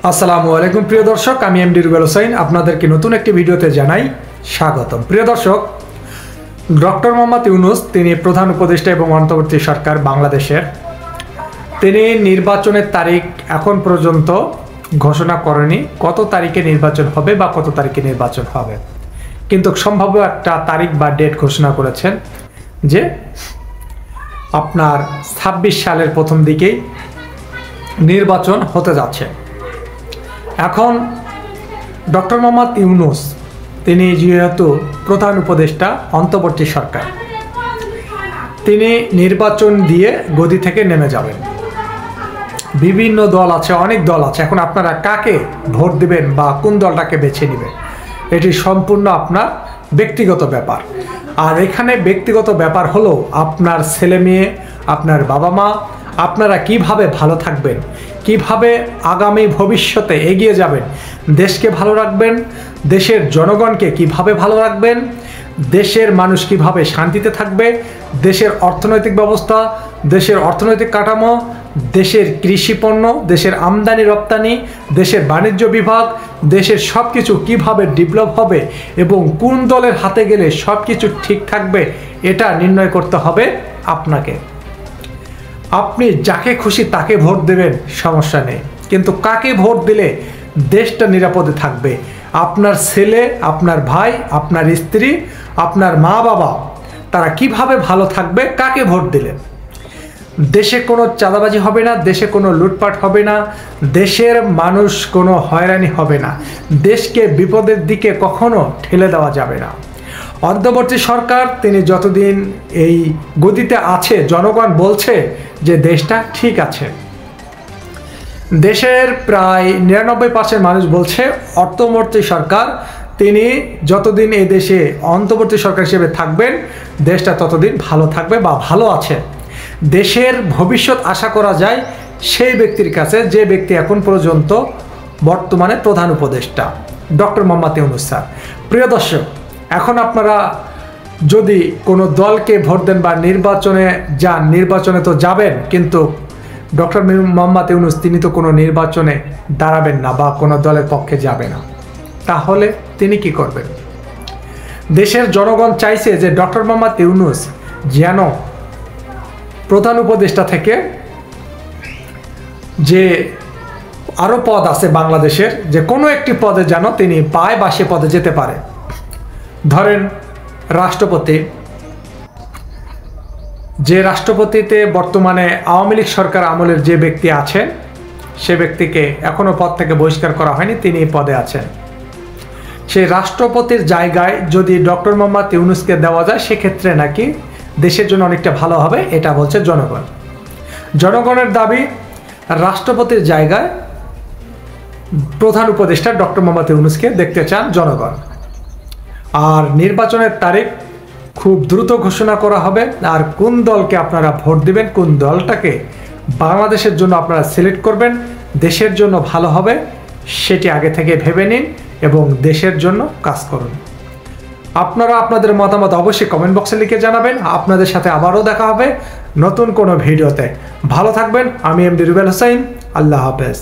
আসসালামু আলাইকুম প্রিয় দর্শক, আমি এমডি রুবেল হোসেন আপনাদেরকে নতুন একটি ভিডিওতে জানাই স্বাগতম। প্রিয় দর্শক, ডক্টর মোহাম্মদ ইউনূস তিনি প্রধান উপদেষ্টা এবং অন্তর্বর্তী সরকার বাংলাদেশের। তিনি নির্বাচনের তারিখ এখন পর্যন্ত ঘোষণা করেনি কত তারিখে নির্বাচন হবে বা কত তারিখে নির্বাচন হবে, কিন্তু সম্ভাব্য একটা তারিখ বা ডেট ঘোষণা করেছেন যে আপনার ২৬ সালের প্রথম দিকেই নির্বাচন হতে যাচ্ছে। এখন ডক্টর মোহাম্মদ ইউনূস তিনি যেহেতু প্রধান উপদেষ্টা অন্তর্বর্তী সরকার, তিনি নির্বাচন দিয়ে গদি থেকে নেমে যাবেন। বিভিন্ন দল আছে, অনেক দল আছে। এখন আপনারা কাকে ভোট দিবেন বা কোন দলটাকে বেছে নেবেন, এটি সম্পূর্ণ আপনার ব্যক্তিগত ব্যাপার। আর এখানে ব্যক্তিগত ব্যাপার হলো আপনার ছেলে মেয়ে, আপনার বাবা মা, আপনারা কিভাবে ভালো থাকবেন, কিভাবে আগামী ভবিষ্যতে এগিয়ে যাবেন, দেশকে ভালো রাখবেন, দেশের জনগণকে কিভাবে ভালো রাখবেন, দেশের মানুষ কিভাবে শান্তিতে থাকবে, দেশের অর্থনৈতিক ব্যবস্থা, দেশের অর্থনৈতিক কাঠামো, দেশের কৃষি পণ্য, দেশের আমদানি রপ্তানি, দেশের বাণিজ্য বিভাগ, দেশের সব কিছু কীভাবে ডেভেলপ হবে এবং কোন দলের হাতে গেলে সব কিছু ঠিক থাকবে, এটা নির্ণয় করতে হবে আপনাকে। আপনি যাকে খুশি তাকে ভোট দেবেন, সমস্যা নেই, কিন্তু কাকে ভোট দিলে দেশটা নিরাপদে থাকবে, আপনার ছেলে, আপনার ভাই, আপনার স্ত্রী, আপনার মা বাবা তারা কিভাবে ভালো থাকবে, কাকে ভোট দিলেন। দেশে কোনো চাঁদাবাজি হবে না, দেশে কোনো লুটপাট হবে না, দেশের মানুষ কোনো হয়রানি হবে না, দেশকে বিপদের দিকে কখনো ঠেলে দেওয়া যাবে না। অন্তর্বর্তী সরকার তিনি যতদিন এই গদিতে আছে, জনগণ বলছে যে দেশটা ঠিক আছে। দেশের প্রায় ৯৯% মানুষ বলছে অন্তর্বর্তী সরকার তিনি যতদিন এই দেশে অন্তর্বর্তী সরকার হিসেবে থাকবেন, দেশটা ততদিন ভালো থাকবে বা ভালো আছে। দেশের ভবিষ্যৎ আশা করা যায় সেই ব্যক্তির কাছে যে ব্যক্তি এখন পর্যন্ত বর্তমানে প্রধান উপদেষ্টা ডক্টর মোহাম্মদ ইউনূস স্যার। প্রিয় দর্শক, এখন আপনারা যদি কোনো দলকে ভোট দেন বা নির্বাচনে যান, নির্বাচনে তো যাবেন, কিন্তু ডক্টর মোহাম্মদ ইউনূস তিনি তো কোনো নির্বাচনে দাঁড়াবেন না বা কোনো দলের পক্ষে যাবে না, তাহলে তিনি কি করবেন? দেশের জনগণ চাইছে যে ডক্টর মোহাম্মদ ইউনূস যেন প্রধান উপদেষ্টা থেকে যে আরও পদ আছে বাংলাদেশের, যে কোনো একটি পদে যেন তিনি পায় বা সে পদে যেতে পারে। ধরেন রাষ্ট্রপতি, যে রাষ্ট্রপতিতে বর্তমানে আওয়ামী লীগ সরকার আমলের যে ব্যক্তি আছেন, সে ব্যক্তিকে এখনও পদ থেকে বহিষ্কার করা হয়নি, তিনি এই পদে আছেন। সেই রাষ্ট্রপতির জায়গায় যদি ডক্টর মোহাম্মদ ইউনূসকে দেওয়া যায়, সেক্ষেত্রে নাকি দেশের জন্য অনেকটা ভালো হবে, এটা বলছে জনগণ। জনগণের দাবি রাষ্ট্রপতির জায়গায় প্রধান উপদেষ্টা ডক্টর মোহাম্মদ ইউনূসকে দেখতে চান জনগণ। আর নির্বাচনের তারিখ খুব দ্রুত ঘোষণা করা হবে। আর কোন দলকে আপনারা ভোট দিবেন, কোন দলটাকে বাংলাদেশের জন্য আপনারা সিলেক্ট করবেন, দেশের জন্য ভালো হবে, সেটি আগে থেকে ভেবে নিন এবং দেশের জন্য কাজ করুন। আপনারা আপনাদের মতামত অবশ্যই কমেন্ট বক্সে লিখে জানাবেন। আপনাদের সাথে আবারও দেখা হবে নতুন কোনো ভিডিওতে। ভালো থাকবেন। আমি এমডি রুবেল হোসেন। আল্লাহ হাফেজ।